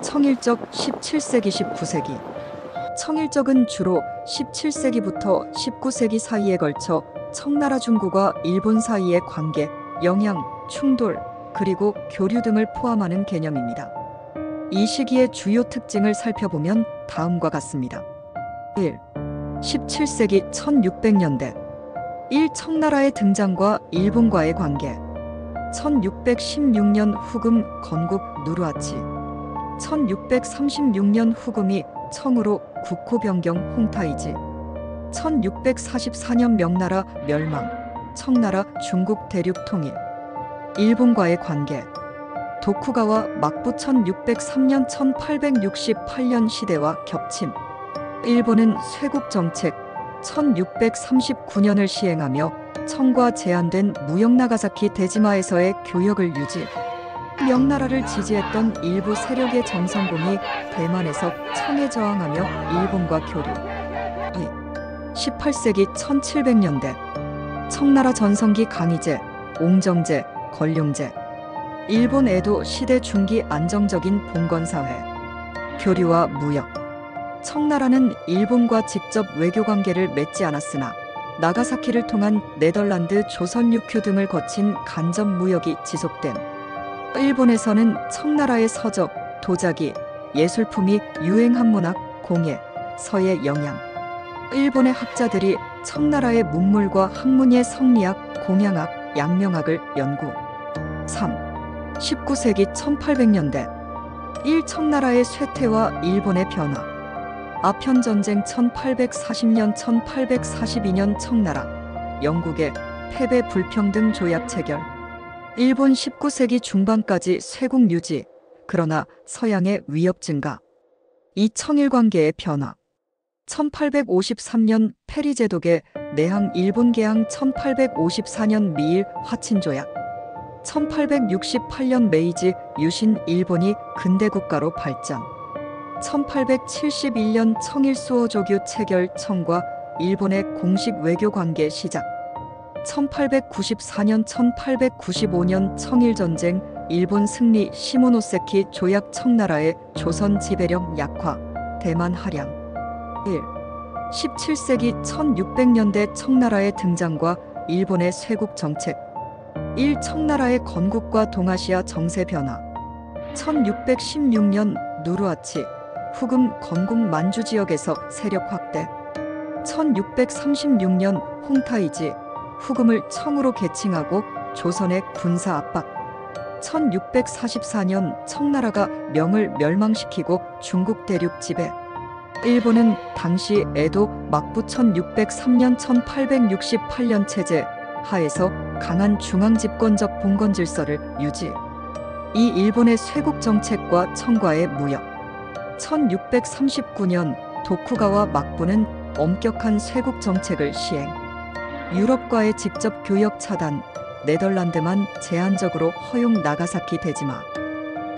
청일적 17세기 19세기. 청일적은 주로 17세기부터 19세기 사이에 걸쳐 청나라 중국과 일본 사이의 관계, 영향, 충돌, 그리고 교류 등을 포함하는 개념입니다. 이 시기의 주요 특징을 살펴보면 다음과 같습니다. 1. 17세기 1600년대 1. 청나라의 등장과 일본과의 관계. 1616년 후금 건국 누르하치. 1636년 후금이 청으로 국호 변경 홍타이지. 1644년 명나라 멸망, 청나라 중국 대륙 통일. 일본과의 관계. 도쿠가와 막부 1603년 1868년 시대와 겹침. 일본은 쇄국 정책 1639년을 시행하며 청과 제한된 무역 나가사키 대지마에서의 교역을 유지. 명나라를 지지했던 일부 세력의 정성공이 대만에서 청에 저항하며 일본과 교류. 2. 18세기 1700년대 청나라 전성기 강희제, 옹정제, 권룡제. 일본 에도 시대 중기 안정적인 봉건사회. 교류와 무역. 청나라는 일본과 직접 외교관계를 맺지 않았으나 나가사키를 통한 네덜란드 조선 육휴 등을 거친 간접 무역이 지속됨. 일본에서는 청나라의 서적, 도자기, 예술품이 유행한 문학, 공예, 서예 영향. 일본의 학자들이 청나라의 문물과 학문의 성리학, 공양학, 양명학을 연구. 3. 19세기 1800년대 1. 청나라의 쇠퇴와 일본의 변화. 아편전쟁 1840년 1842년 청나라, 영국의 패배 불평등 조약 체결. 일본 19세기 중반까지 쇄국 유지, 그러나 서양의 위협 증가. 2. 청일 관계의 변화. 1853년 페리 제독의 내항 일본 개항 1854년 미일 화친 조약. 1868년 메이지 유신 일본이 근대국가로 발전. 1871년 청일 수어조규 체결 청과 일본의 공식 외교 관계 시작. 1894년 1895년 청일전쟁 일본 승리 시모노세키 조약 청나라의 조선 지배력 약화 대만 하량. 1. 17세기 1600년대 청나라의 등장과 일본의 쇄국 정책. 1. 청나라의 건국과 동아시아 정세 변화. 1616년 누르하치 후금 건국 만주 지역에서 세력 확대. 1636년 홍타이지 후금을 청으로 계칭하고 조선의 군사 압박. 1644년 청나라가 명을 멸망시키고 중국 대륙 지배. 일본은 당시 에도 막부 1603년 1868년 체제 하에서 강한 중앙집권적 봉건 질서를 유지. 이 일본의 쇄국 정책과 청과의 무역. 1639년 도쿠가와 막부는 엄격한 쇄국 정책을 시행. 유럽과의 직접 교역 차단, 네덜란드만 제한적으로 허용 나가사키 대지마.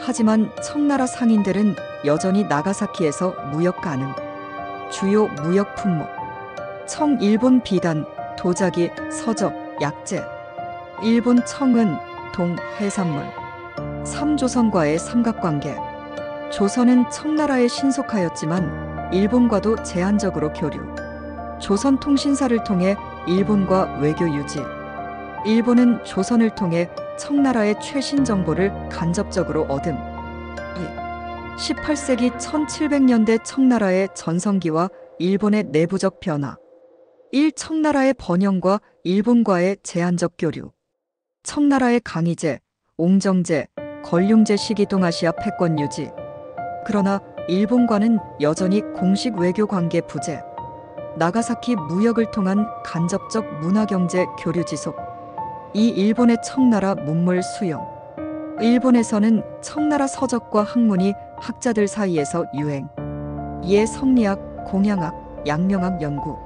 하지만 청나라 상인들은 여전히 나가사키에서 무역 가능. 주요 무역 품목. 청 일본 비단, 도자기, 서적, 약재. 일본 청은, 동, 해산물. 3. 조선과의 삼각관계. 조선은 청나라에 신속하였지만 일본과도 제한적으로 교류. 조선 통신사를 통해 일본과 외교 유지. 일본은 조선을 통해 청나라의 최신 정보를 간접적으로 얻음. 18세기 1700년대 청나라의 전성기와 일본의 내부적 변화. 1. 청나라의 번영과 일본과의 제한적 교류. 청나라의 강희제, 옹정제, 권룡제 시기 동아시아 패권 유지. 그러나 일본과는 여전히 공식 외교 관계 부재. 나가사키 무역을 통한 간접적 문화경제 교류 지속. 이 일본의 청나라 문물 수용. 일본에서는 청나라 서적과 학문이 학자들 사이에서 유행. 예 성리학, 공양학, 양명학 연구.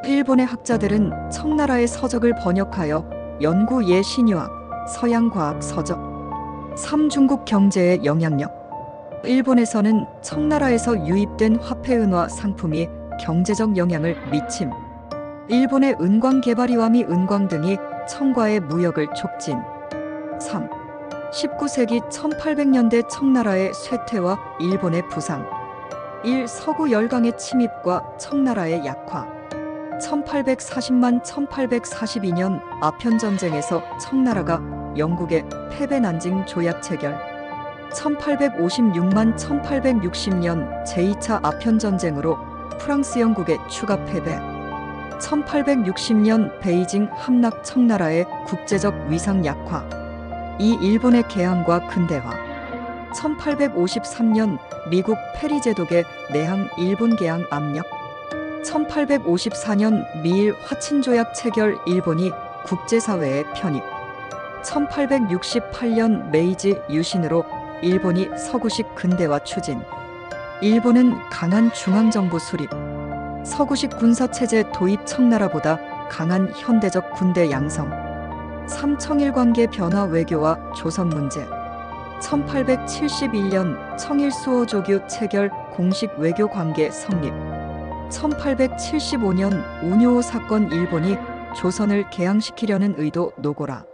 일본의 학자들은 청나라의 서적을 번역하여 연구 예 신유학, 서양과학 서적. 3. 중국 경제의 영향력. 일본에서는 청나라에서 유입된 화폐은화 상품이 경제적 영향을 미침. 일본의 은광 개발이와미 은광 등이 청과의 무역을 촉진. 3. 19세기 1800년대 청나라의 쇠퇴와 일본의 부상. 1. 서구 열강의 침입과 청나라의 약화. 1840만 1842년 아편전쟁에서 청나라가 영국의 패배 난징 조약 체결. 1856만 1860년 제2차 아편전쟁으로 프랑스 영국의 추가 패배. 1860년 베이징 함락 청나라의 국제적 위상 약화. 2. 일본의 개항과 근대화. 1853년 미국 페리 제독의 내항 일본 개항 압력. 1854년 미일 화친조약 체결 일본이 국제사회에 편입. 1868년 메이지 유신으로 일본이 서구식 근대화 추진. 일본은 강한 중앙정부 수립. 서구식 군사체제 도입 청나라보다 강한 현대적 군대 양성. 3. 청일관계 변화 외교와 조선 문제. 1871년 청일수호조규 체결 공식 외교관계 성립. 1875년 우뇨 사건 일본이 조선을 개항시키려는 의도 노고라.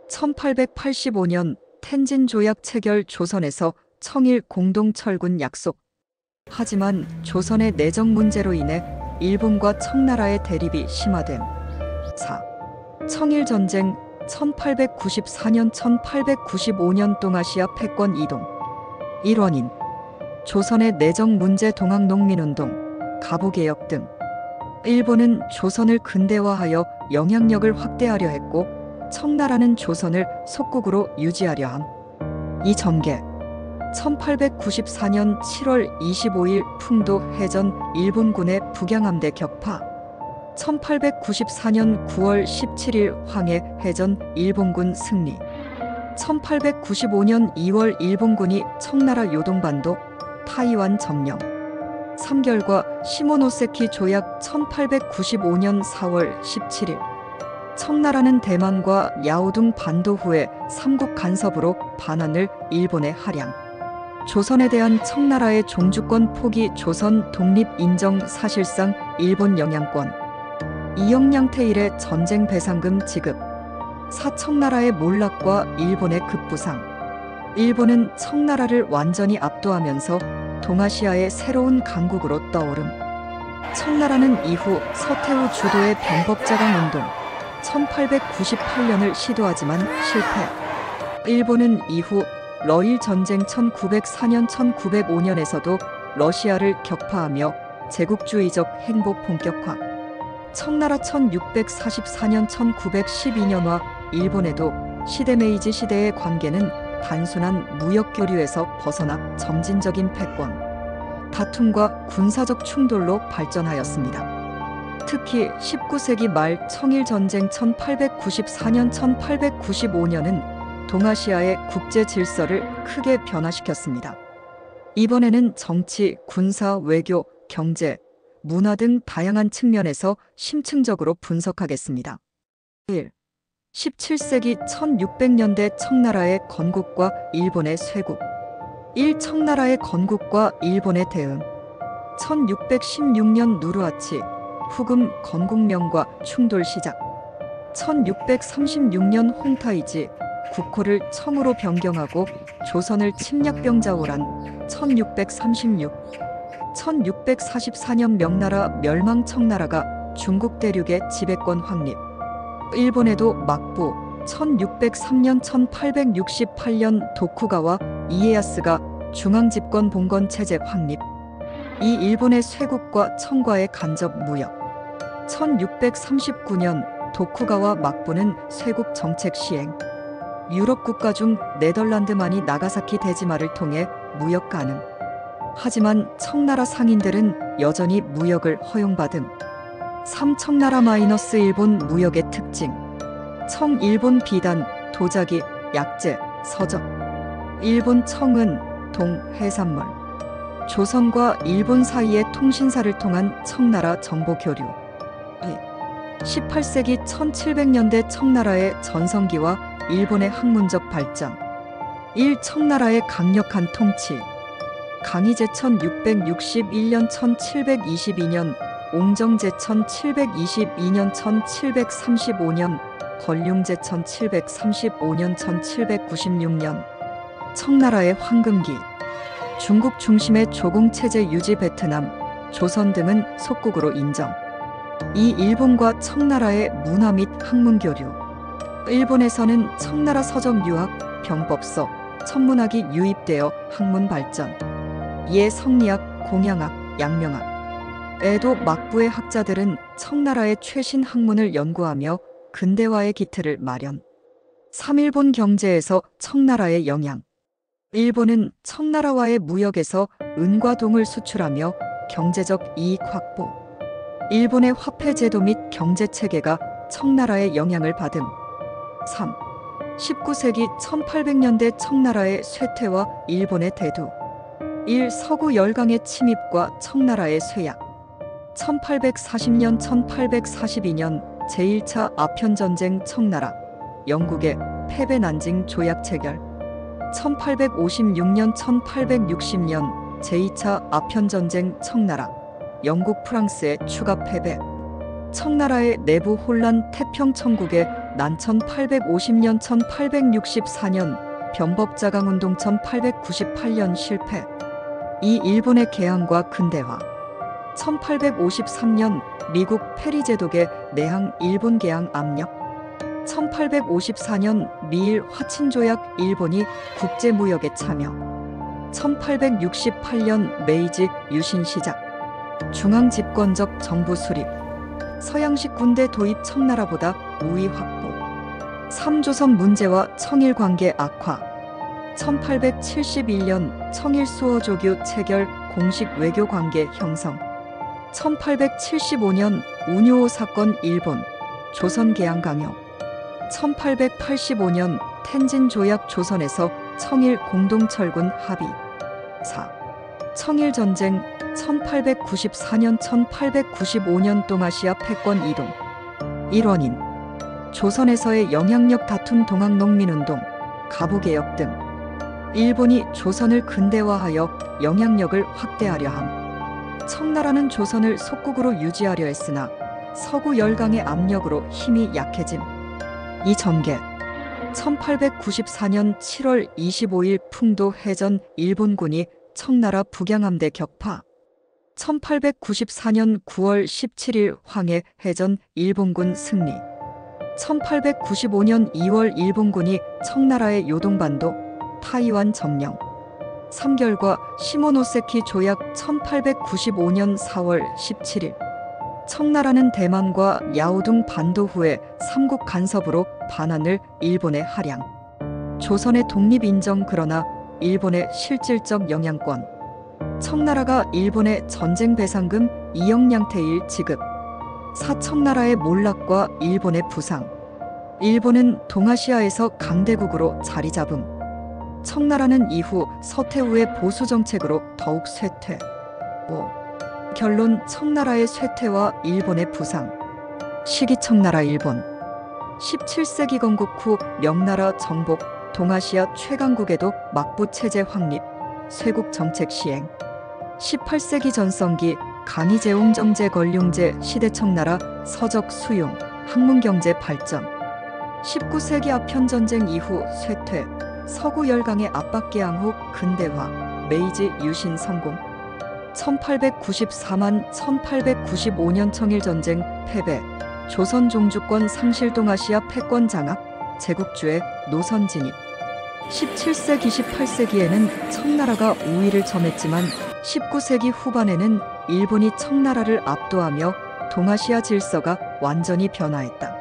1885년 텐진 조약 체결 조선에서 청일 공동철군 약속. 하지만 조선의 내정 문제로 인해 일본과 청나라의 대립이 심화됨. 4. 청일전쟁 1894년 1895년 동아시아 패권 이동. 일원인 조선의 내정 문제 동학농민운동, 가보개혁 등. 일본은 조선을 근대화하여 영향력을 확대하려 했고 청나라는 조선을 속국으로 유지하려 함. 이 전개 1894년 7월 25일 풍도 해전 일본군의 북양함대 격파. 1894년 9월 17일 황해 해전 일본군 승리. 1895년 2월 일본군이 청나라 요동반도 타이완 점령. 3결과 시모노세키 조약 1895년 4월 17일. 청나라는 대만과 야오둥 반도 후에 삼국 간섭으로 반환을 일본에 할양. 조선에 대한 청나라의 종주권 포기. 조선 독립 인정 사실상 일본 영향권. 이영량태일의 전쟁 배상금 지급. 4. 청나라의 몰락과 일본의 급부상. 일본은 청나라를 완전히 압도하면서 동아시아의 새로운 강국으로 떠오름. 청나라는 이후 서태후 주도의 병법자강 운동 1898년을 시도하지만 실패. 일본은 이후 러일 전쟁 1904년 1905년에서도 러시아를 격파하며 제국주의적 행보 본격화. 청나라 1644년 1912년과 일본에도 시대 메이지 시대의 관계는 단순한 무역 교류에서 벗어나 점진적인 패권, 다툼과 군사적 충돌로 발전하였습니다. 특히 19세기 말 청일전쟁 1894년 1895년은 동아시아의 국제 질서를 크게 변화시켰습니다. 이번에는 정치, 군사, 외교, 경제, 문화 등 다양한 측면에서 심층적으로 분석하겠습니다. 1. 17세기 1600년대 청나라의 건국과 일본의 쇄국. 1. 청나라의 건국과 일본의 대응. 1616년 누르하치, 후금 건국명과 충돌 시작. 1636년 홍타이지, 국호를 청으로 변경하고 조선을 침략병자오란. 1636. 1644년 명나라 멸망. 청나라가 중국 대륙의 지배권 확립. 일본에도 막부. 1603년 1868년 도쿠가와 이에야스가 중앙집권 봉건 체제 확립. 이 일본의 쇄국과 청과의 간접 무역. 1639년 도쿠가와 막부는 쇄국 정책 시행. 유럽 국가 중 네덜란드만이 나가사키 대지마를 통해 무역 가능. 하지만 청나라 상인들은 여전히 무역을 허용받음. 3. 청나라 - 일본 무역의 특징. 청일본 비단, 도자기, 약재, 서적. 일본 청은 동, 해산물. 조선과 일본 사이의 통신사를 통한 청나라 정보 교류. 18세기 1700년대 청나라의 전성기와 일본의 학문적 발전. 1. 청나라의 강력한 통치. 강희제천 661년 1722년, 옹정제천 722년 1735년, 걸륭제 1735년 1796년 청나라의 황금기 중국 중심의 조공체제 유지 베트남, 조선 등은 속국으로 인정. 이 일본과 청나라의 문화 및 학문 교류. 일본에서는 청나라 서적 유학, 병법서, 천문학이 유입되어 학문 발전. 이에 성리학, 공양학, 양명학. 에도 막부의 학자들은 청나라의 최신 학문을 연구하며 근대화의 기틀을 마련. 3일본 경제에서 청나라의 영향. 일본은 청나라와의 무역에서 은과 동을 수출하며 경제적 이익 확보. 일본의 화폐 제도 및 경제 체계가 청나라의 영향을 받음. 3. 19세기 1800년대 청나라의 쇠퇴와 일본의 대두. 1. 서구 열강의 침입과 청나라의 쇠약. 1840년 1842년 제1차 아편전쟁 청나라. 영국의 패배 난징 조약 체결. 1856년 1860년 제2차 아편전쟁 청나라. 영국 프랑스의 추가 패배. 청나라의 내부 혼란 태평천국의 난 1850년 1864년 변법자강운동 1898년 실패. 이 일본의 개항과 근대화. 1853년 미국 페리제독의 내항 일본 개항 압력. 1854년 미일 화친조약 일본이 국제무역에 참여. 1868년 메이지 유신 시작. 중앙집권적 정부 수립. 서양식 군대 도입 청나라보다 우위 확보. 3조선 문제와 청일 관계 악화. 1871년 청일 수어조규 체결 공식 외교 관계 형성. 1875년 우뇨호 사건 일본, 조선 개항 강요. 1885년 텐진 조약 조선에서 청일 공동철군 합의. 4. 청일 전쟁 1894년 1895년 동아시아 패권 이동. 일원인 조선에서의 영향력 다툼 동학농민운동, 가부개혁 등. 일본이 조선을 근대화하여 영향력을 확대하려 함. 청나라는 조선을 속국으로 유지하려 했으나 서구 열강의 압력으로 힘이 약해짐. 이 전개 1894년 7월 25일 풍도 해전 일본군이 청나라 북양함대 격파. 1894년 9월 17일 황해 해전 일본군 승리. 1895년 2월 일본군이 청나라의 요동반도, 타이완 점령. 3결과 시모노세키 조약 1895년 4월 17일. 청나라는 대만과 야오둥 반도 후에 삼국 간섭으로 반환을 일본에 할양. 조선의 독립 인정 그러나 일본의 실질적 영향권. 청나라가 일본의 전쟁 배상금 2억 냥태일 지급. 사청나라의 몰락과 일본의 부상. 일본은 동아시아에서 강대국으로 자리 잡음. 청나라는 이후 서태후의 보수 정책으로 더욱 쇠퇴. 5. 결론 청나라의 쇠퇴와 일본의 부상. 시기 청나라 일본. 17세기 건국 후 명나라 정복, 동아시아 최강국에도 막부 체제 확립, 쇄국 정책 시행. 18세기 전성기 강희제옹 정제 걸륭제 시대 청나라 서적 수용, 학문경제 발전. 19세기 아편전쟁 이후 쇠퇴, 서구 열강의 압박 개항 후 근대화, 메이지 유신 성공. 1894만 1895년 청일전쟁 패배, 조선 종주권 상실 동아시아 패권 장악, 제국주의 노선 진입. 17세기 18세기에는 청나라가 우위를 점했지만 19세기 후반에는 일본이 청나라를 압도하며 동아시아 질서가 완전히 변화했다.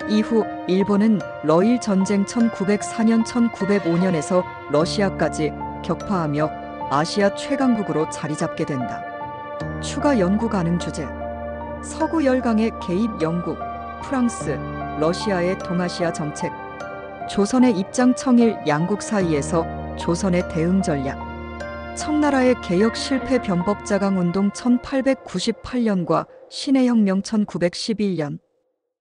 이후 일본은 러일 전쟁 1904년 1905년에서 러시아까지 격파하며 아시아 최강국으로 자리 잡게 된다. 추가 연구 가능 주제. 서구 열강의 개입 영국, 프랑스, 러시아의 동아시아 정책. 조선의 입장 청일 양국 사이에서 조선의 대응 전략. 청나라의 개혁 실패 변법자강 운동 1898년과 신해혁명 1911년.